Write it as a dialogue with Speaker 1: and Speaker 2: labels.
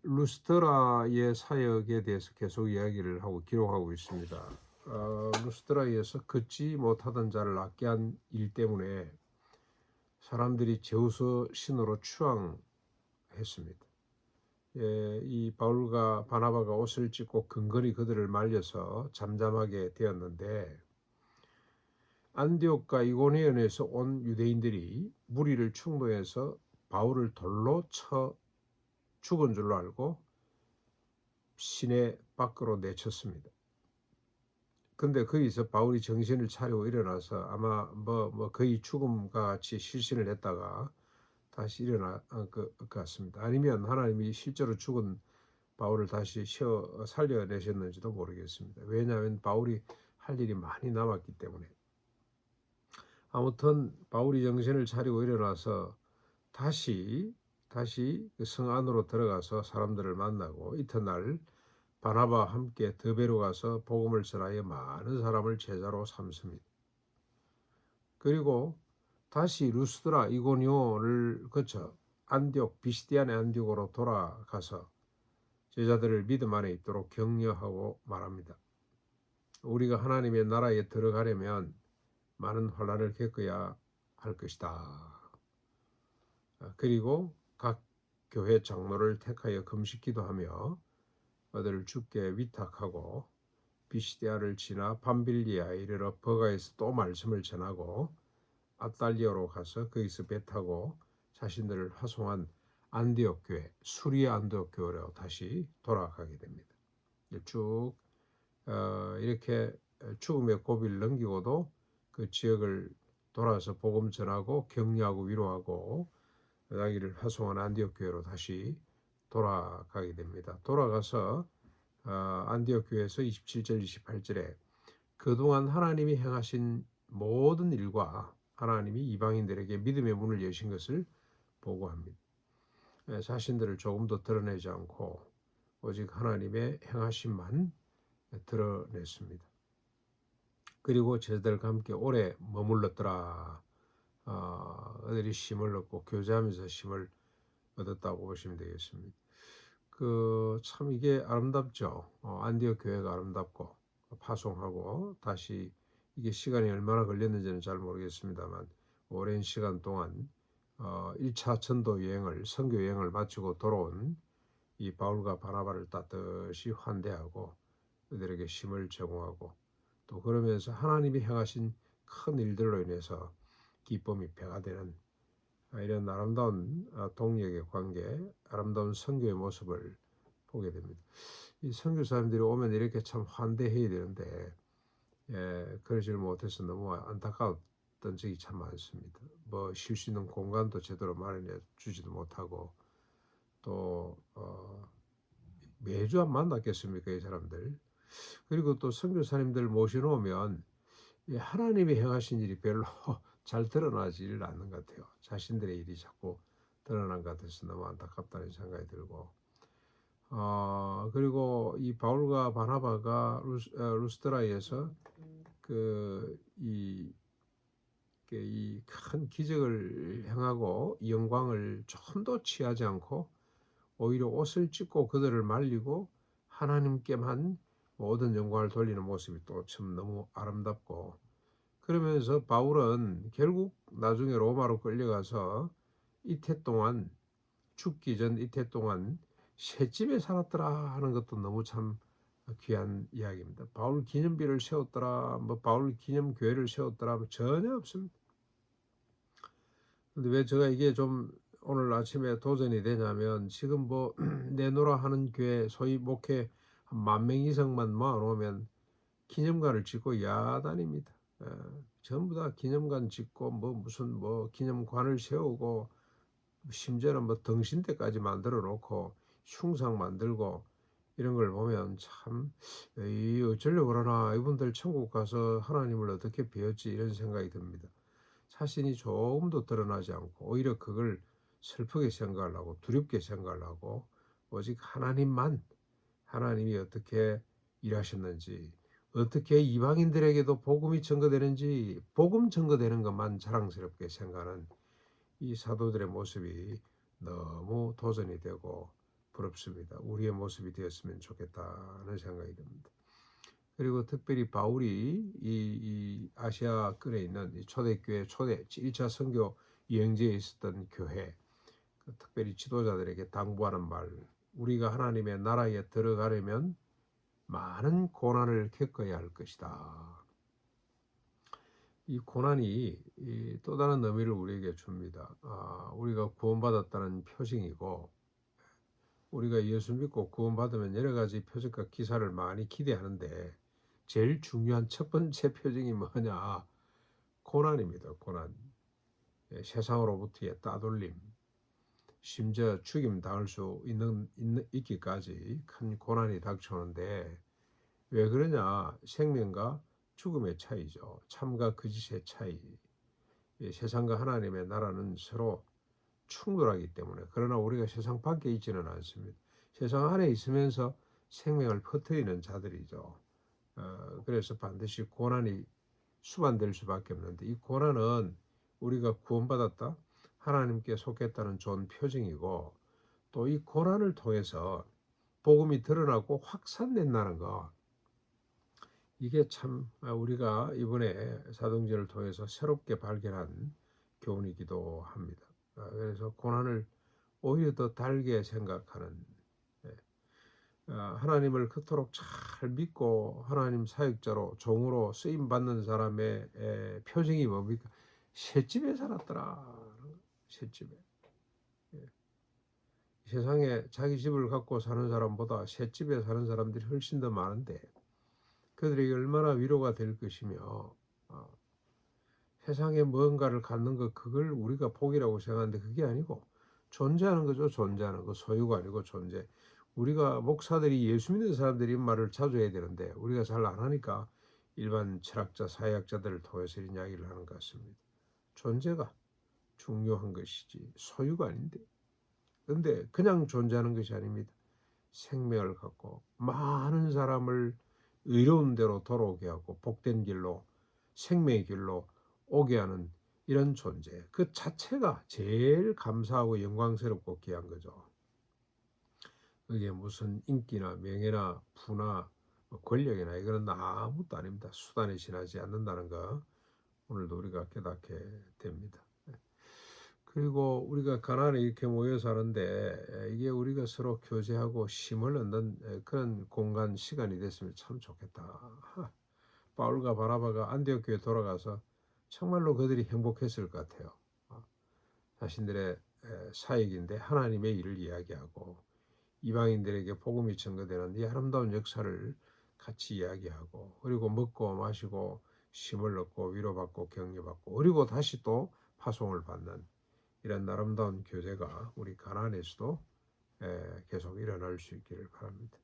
Speaker 1: 루스드라의 사역에 대해서 계속 이야기를 하고 기록하고 있습니다. 루스드라에서 걷지 못하던 자를 낫게 한 일 때문에 사람들이 제우스 신으로 추앙했습니다. 이 바울과 바나바가 옷을 찢고 근거리 그들을 말려서 잠잠하게 되었는데, 안디옥과 이고니온에서 온 유대인들이 무리를 충동해서 바울을 돌로 쳐 죽은 줄로 알고 시내 밖으로 내쳤습니다. 근데 거기서 바울이 정신을 차리고 일어나서 아마 거의 죽음과 같이 실신을 했다가 다시 일어나 것 같습니다. 아니면 하나님이 실제로 죽은 바울을 다시 살려내셨는지도 모르겠습니다. 왜냐하면 바울이 할 일이 많이 남았기 때문에. 아무튼 바울이 정신을 차리고 일어나서 다시 그 성 안으로 들어가서 사람들을 만나고 이튿날 바나바와 함께 더베로 가서 복음을 전하여 많은 사람을 제자로 삼습니다. 그리고 다시 루스드라 이고니온을 거쳐 안디옥 비시디안의 안디옥으로 돌아가서 제자들을 믿음 안에 있도록 격려하고 말합니다. 우리가 하나님의 나라에 들어가려면 많은 환난을 겪어야 할 것이다. 그리고 각 교회 장로를 택하여 금식 기도하며 그들을 주께 위탁하고 비시디아를 지나 밤빌리아에 이르러 버가에서 또 말씀을 전하고 아달리아로 가서 거기서 배 타고 자신들을 파송한 안디옥 교회, 수리아 안디옥 교회로 다시 돌아가게 됩니다. 쭉 이렇게 죽음의 고비를 넘기고도 그 지역을 돌아서 복음 전하고 격려하고 위로하고 자기를 파송한 안디옥 교회로 다시 돌아가게 됩니다. 돌아가서 안디옥 교회에서 27절 28절에 그동안 하나님이 행하신 모든 일과 하나님이 이방인들에게 믿음의 문을 여신 것을 보고합니다. 자신들을 조금도 드러내지 않고 오직 하나님의 행하심만 드러냈습니다. 그리고 제자들과 함께 오래 머물렀더라. 그들이 쉼을 얻고 교제하면서 쉼을 얻었다고 보시면 되겠습니다. 참 이게 아름답죠. 안디옥 교회가 아름답고 파송하고 다시 이게 시간이 얼마나 걸렸는지는 잘 모르겠습니다만 오랜 시간 동안 1차 전도 여행을 선교 여행을 마치고 돌아온 이 바울과 바나바를 따뜻이 환대하고 그들에게 힘을 제공하고 또 그러면서 하나님이 행하신 큰 일들로 인해서 기쁨이 배가 되는 이런 아름다운 동력의 관계, 아름다운 선교의 모습을 보게 됩니다. 이 선교사님들이 오면 이렇게 참 환대해야 되는데 그러지를 못해서 너무 안타까웠던 적이 참 많습니다. 쉴 수 있는 공간도 제대로 마련해 주지도 못하고 또 매주 안 만났겠습니까, 이 사람들. 그리고 또 선교사님들 모셔놓으면 하나님이 행하신 일이 별로 잘 드러나지를 않는 것 같아요. 자신들의 일이 자꾸 드러난 것 같아서 너무 안타깝다는 생각이 들고 그리고 이 바울과 바나바가 루스드라에서 이 큰 기적을 행하고 영광을 좀도 취하지 않고 오히려 옷을 찢고 그들을 말리고 하나님께만 모든 영광을 돌리는 모습이 또 참 너무 아름답고 그러면서 바울은 결국 나중에 로마로 끌려가서 이태 동안 죽기 전 이태 동안 셋집에 살았더라 하는 것도 너무 참 귀한 이야기입니다. 바울 기념비를 세웠더라, 바울 기념교회를 세웠더라, 전혀 없습니다. 근데 왜 제가 이게 좀 오늘 아침에 도전이 되냐면 지금 내노라 하는 교회 소위 목회 한 10,000명 이상만 모아놓으면 기념관을 짓고 야단입니다. 전부 다 기념관 짓고 무슨 기념관을 세우고 심지어는 등신대까지 만들어 놓고 흉상 만들고 이런 걸 보면 참 어쩌려고 그러나 이분들 천국 가서 하나님을 어떻게 배웠지 이런 생각이 듭니다. 자신이 조금도 드러나지 않고 오히려 그걸 슬프게 생각을 하고 두렵게 생각을 하고 오직 하나님이 어떻게 일하셨는지 어떻게 이방인들에게도 복음이 전거되는지 복음 전거되는 것만 자랑스럽게 생각하는 이 사도들의 모습이 너무 도전이 되고 부럽습니다. 우리의 모습이 되었으면 좋겠다는 생각이 듭니다. 그리고 특별히 바울이 이 아시아권에 있는 이 초대교회 1차 선교 여행지에 있었던 교회, 특별히 지도자들에게 당부하는 말, 우리가 하나님의 나라에 들어가려면 많은 고난을 겪어야 할 것이다. 이 고난이 또 다른 의미를 우리에게 줍니다. 우리가 구원받았다는 표징이고, 우리가 예수 믿고 구원받으면 여러 가지 표적과 기사를 많이 기대하는데 제일 중요한 첫 번째 표징이 뭐냐? 고난입니다. 고난. 세상으로부터의 따돌림, 심지어 죽임 당할 수 있기까지 큰 고난이 닥쳐오는데, 왜 그러냐? 생명과 죽음의 차이죠. 참과 거짓의 차이. 세상과 하나님의 나라는 서로 충돌하기 때문에, 그러나 우리가 세상 밖에 있지는 않습니다. 세상 안에 있으면서 생명을 퍼뜨리는 자들이죠. 그래서 반드시 고난이 수반될 수밖에 없는데, 이 고난은 우리가 구원받았다, 하나님께 속했다는 좋은 표징이고, 또 이 고난을 통해서 복음이 드러나고 확산된다는 거, 이게 참 우리가 이번에 사도행전을 통해서 새롭게 발견한 교훈이기도 합니다. 그래서 고난을 오히려 더 달게 생각하는, 하나님을 그토록 잘 믿고 하나님 사역자로 종으로 쓰임 받는 사람의 표징이 뭡니까? 셋집에 살았더라. 셋집에. 세상에 자기 집을 갖고 사는 사람보다 셋집에 사는 사람들이 훨씬 더 많은데, 그들에게 얼마나 위로가 될 것이며, 세상에 뭔가를 갖는 것, 그걸 우리가 복이라고 생각하는데 그게 아니고 존재하는 거죠. 존재하는 거. 소유가 아니고 존재. 우리가 목사들이, 예수 믿는 사람들이 말을 자주 해야 되는데 우리가 잘 안 하니까 일반 철학자, 사회학자들을 통해서 이런 이야기를 하는 것 같습니다. 존재가 중요한 것이지 소유가 아닌데. 근데 그냥 존재하는 것이 아닙니다. 생명을 갖고 많은 사람을 의로운 대로 돌아오게 하고 복된 길로, 생명의 길로 오게 하는 이런 존재, 그 자체가 제일 감사하고 영광스럽고 귀한 거죠. 그게 무슨 인기나 명예나 부나 권력이나 이거는 아무것도 아닙니다. 수단에 지나지 않는다는 거, 오늘도 우리가 깨닫게 됩니다. 그리고 우리가 가나안에 이렇게 모여 사는데, 이게 우리가 서로 교제하고 힘을 얻는 그런 공간, 시간이 됐으면 참 좋겠다. 바울과 바나바가 안디옥 교회에 돌아가서 정말로 그들이 행복했을 것 같아요. 자신들의 사역인데 하나님의 일을 이야기하고 이방인들에게 복음이 전거되는 이 아름다운 역사를 같이 이야기하고, 그리고 먹고 마시고 힘을 얻고 위로받고 격려받고, 그리고 다시 또 파송을 받는 이런 아름다운 교제가 우리 가나안에서도 계속 일어날 수 있기를 바랍니다.